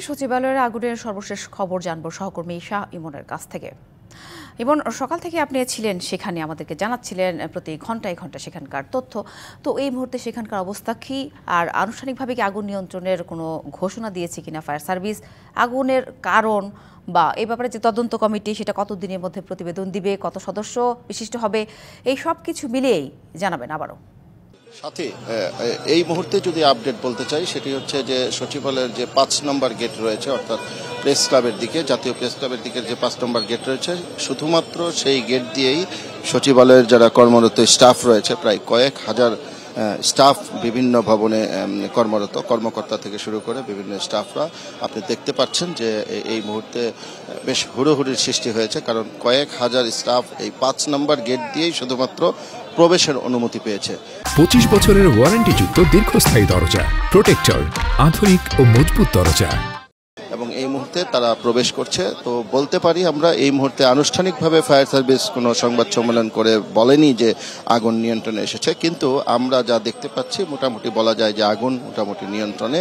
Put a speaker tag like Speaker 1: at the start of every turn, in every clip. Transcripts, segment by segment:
Speaker 1: সচিবালয়ের আগুনের সর্বশেষ খবর জানবো সহকর্মী শাহ ইমনের কাছ থেকে। ইমন, সকাল থেকে আপনি ছিলেন সেখানে, আমাদেরকে জানাচ্ছিলেন প্রতি ঘন্টায় ঘন্টায় সেখানকার তথ্য। তো এই মুহূর্তে সেখানকার অবস্থা কি, আর আনুষ্ঠানিকভাবে কি আগুন নিয়ন্ত্রণের কোনো ঘোষণা দিয়েছে কিনা ফায়ার সার্ভিস? আগুনের কারণ বা এই ব্যাপারে যে তদন্ত কমিটি, সেটা কতদিনের মধ্যে প্রতিবেদন দিবে, কত সদস্য বিশিষ্ট হবে, এই সব কিছু মিলিয়েই জানাবেন আবারও।
Speaker 2: সাথে এই মুহূর্তে যদি আপডেট বলতে চাই, সেটি হচ্ছে যে সচিবালয়ের যে ৫ নম্বর গেট রয়েছে, অর্থাৎ প্রেস ক্লাবের দিকে, জাতীয় প্রেস ক্লাবের দিকের যে ৫ নম্বর গেট রয়েছে, শুধুমাত্র সেই গেট দিয়েই সচিবালয়ের যারা কর্মরত স্টাফ রয়েছে, প্রায় কয়েক হাজার স্টাফ, বিভিন্ন ভবনে কর্মরত কর্মকর্তা থেকে শুরু করে বিভিন্ন স্টাফরা আপনি দেখতে পাচ্ছেন যে এই মুহূর্তে বেশ হুড়োহুড়ির সৃষ্টি হয়েছে, কারণ কয়েক হাজার স্টাফ এই ৫ নম্বর গেট দিয়েই শুধুমাত্র প্রবেশের অনুমতি পেয়েছে।
Speaker 3: 25 বছরের ওয়ারেন্টিযুক্ত দীর্ঘস্থায়ী দরজা প্রোটেক্টর, আধুনিক ও মজবুত দরজা,
Speaker 2: এবং এই মুহূর্তে তারা প্রবেশ করছে। তো বলতে পারি আমরা এই মুহূর্তে আনুষ্ঠানিকভাবে ফায়ার সার্ভিস কোনো সংবাদ সম্মেলন করে বলেনি যে আগুন নিয়ন্ত্রণে এসেছে, কিন্তু আমরা যা দেখতে পাচ্ছি মোটামুটি বলা যায় যে আগুন মোটামুটি নিয়ন্ত্রণে,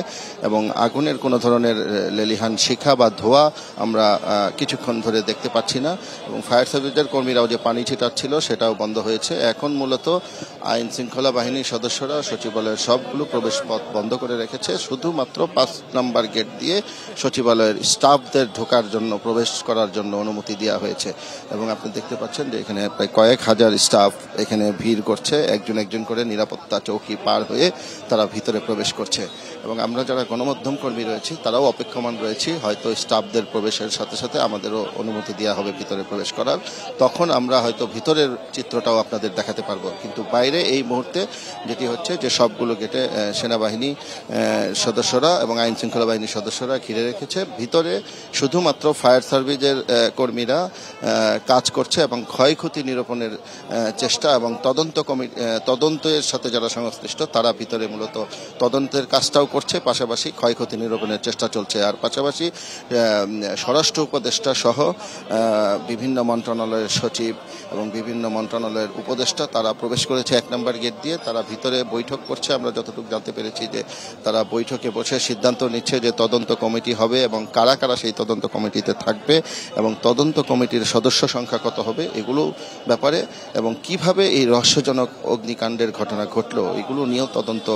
Speaker 2: এবং আগুনের কোনো ধরনের লেলিহান শিখা বা ধোঁয়া আমরা কিছুক্ষণ ধরে দেখতে পাচ্ছি না। এবং ফায়ার সার্ভিসের কর্মীরাও যে পানি ছিটাচ্ছিল সেটাও বন্ধ হয়েছে। এখন মূলত আইন শৃঙ্খলা বাহিনীর সদস্যরা সচিবালয়ের সবগুলো প্রবেশ পথ বন্ধ করে রেখেছে, শুধুমাত্র ৫ নম্বর গেট দিয়ে সচিবালয়ের স্টাফদের ঢোকার জন্য, প্রবেশ করার জন্য অনুমতি দেওয়া হয়েছে। এবং আপনি দেখতে পাচ্ছেন যে এখানে প্রায় কয়েক হাজার স্টাফ এখানে ভিড় করছে, একজন একজন করে নিরাপত্তা চৌকি পার হয়ে তারা ভিতরে প্রবেশ করছে। এবং আমরা যারা গণমাধ্যম কর্মী রয়েছি তারাও অপেক্ষমান রয়েছি, হয়তো স্টাফদের প্রবেশের সাথে সাথে আমাদেরও অনুমতি দেওয়া হবে ভিতরে প্রবেশ করার, তখন আমরা হয়তো ভিতরের চিত্রটাও আপনাদের দেখাতে পারবো। কিন্তু বাইরে এই মুহূর্তে যেটি হচ্ছে যে সবগুলো গেটে সেনাবাহিনী সদস্যরা এবং আইন শৃঙ্খলা বাহিনীর সদস্যরা ঘিরে রেখেছে। ভিতরে শুধুমাত্র ফায়ার সার্ভিসের কর্মীরা কাজ করছে এবং ক্ষয়ক্ষতি নিরূপণের চেষ্টা, এবং তদন্তের সাথে যারা সংশ্লিষ্ট তারা ভিতরে মূলত তদন্তের কাজটাও করছে, পাশাপাশি ক্ষয়ক্ষতি নিরূপণের চেষ্টা চলছে। আর পাশাপাশি স্বরাষ্ট্র উপদেষ্টা সহ বিভিন্ন মন্ত্রণালয়ের সচিব এবং বিভিন্ন মন্ত্রণালয়ের উপদেষ্টা তারা প্রবেশ করেছে ১ নম্বর গেট দিয়ে। তারা ভিতরে বৈঠক করছে, আমরা যতটুকু জানতে পেরেছি যে তারা বৈঠকে বসে সিদ্ধান্ত নিচ্ছে যে তদন্ত কমিটি হবে এবং কারা কারা সেই তদন্ত কমিটিতে থাকবে, এবং তদন্ত কমিটির সদস্য সংখ্যা কত হবে এগুলো ব্যাপারে, এবং কিভাবে এই রহস্যজনক অগ্নিকাণ্ডের ঘটনা ঘটলো এগুলো নিয়েও তদন্ত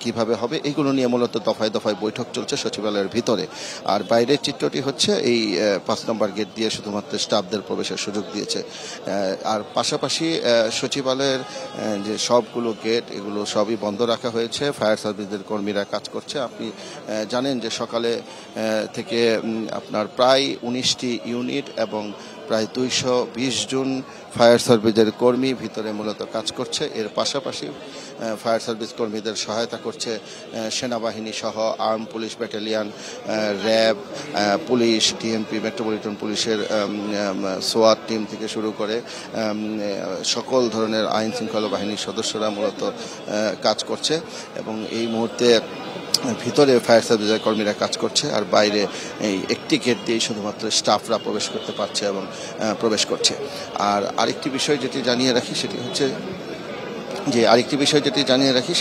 Speaker 2: কিভাবে হবে, এগুলো নিয়ে মূলত দফায় দফায় বৈঠক চলছে সচিবালয়ের ভিতরে। আর বাইরের চিত্রটি হচ্ছে এই ৫ নম্বর গেট দিয়ে শুধুমাত্র স্টাফদের প্রবেশের সুযোগ দিয়েছে। আর পাশাপাশি সচিবালয়ের যে সবগুলো গেট এগুলো সবই বন্ধ রাখা হয়েছে, ফায়ার সার্ভিসের কর্মীরা কাজ করছে। আপনি জানেন যে সকালে থেকে আপনার প্রায় ১৯টি ইউনিট এবং প্রায় ২২০ জন ফায়ার সার্ভিসের কর্মী ভিতরে মূলত কাজ করছে। এর পাশাপাশি ফায়ার সার্ভিস কর্মীদের সহায়তা করছে সেনাবাহিনী সহ arm police battalion, RAB, police, DMP, metropolitan পুলিশের সোয়াট টিম থেকে শুরু করে সকল ধরনের আইন শৃঙ্খলা বাহিনীর সদস্যরা মূলত কাজ করছে। এবং এই মুহূর্তে ভিতরে ফায়ার সার্ভিসের কর্মীরা কাজ করছে, আর বাইরে এই একটি গেট দিয়ে শুধুমাত্র স্টাফরা প্রবেশ করতে পারছে এবং প্রবেশ করছে। আর আরেকটি বিষয় যেটি জানিয়ে রাখি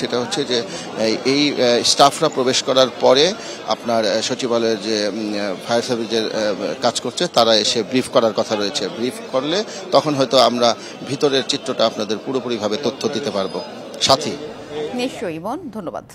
Speaker 2: সেটা হচ্ছে যে এই স্টাফরা প্রবেশ করার পরে আপনার সচিবালয়ের যে ফায়ার সার্ভিসের কাজ করছে তারা এসে ব্রিফ করার কথা রয়েছে। ব্রিফ করলে তখন হয়তো আমরা ভিতরের চিত্রটা আপনাদের পুরোপুরিভাবে তথ্য দিতে পারবো। সাথী,
Speaker 1: নিশ্চয়ই ইমন, ধন্যবাদ।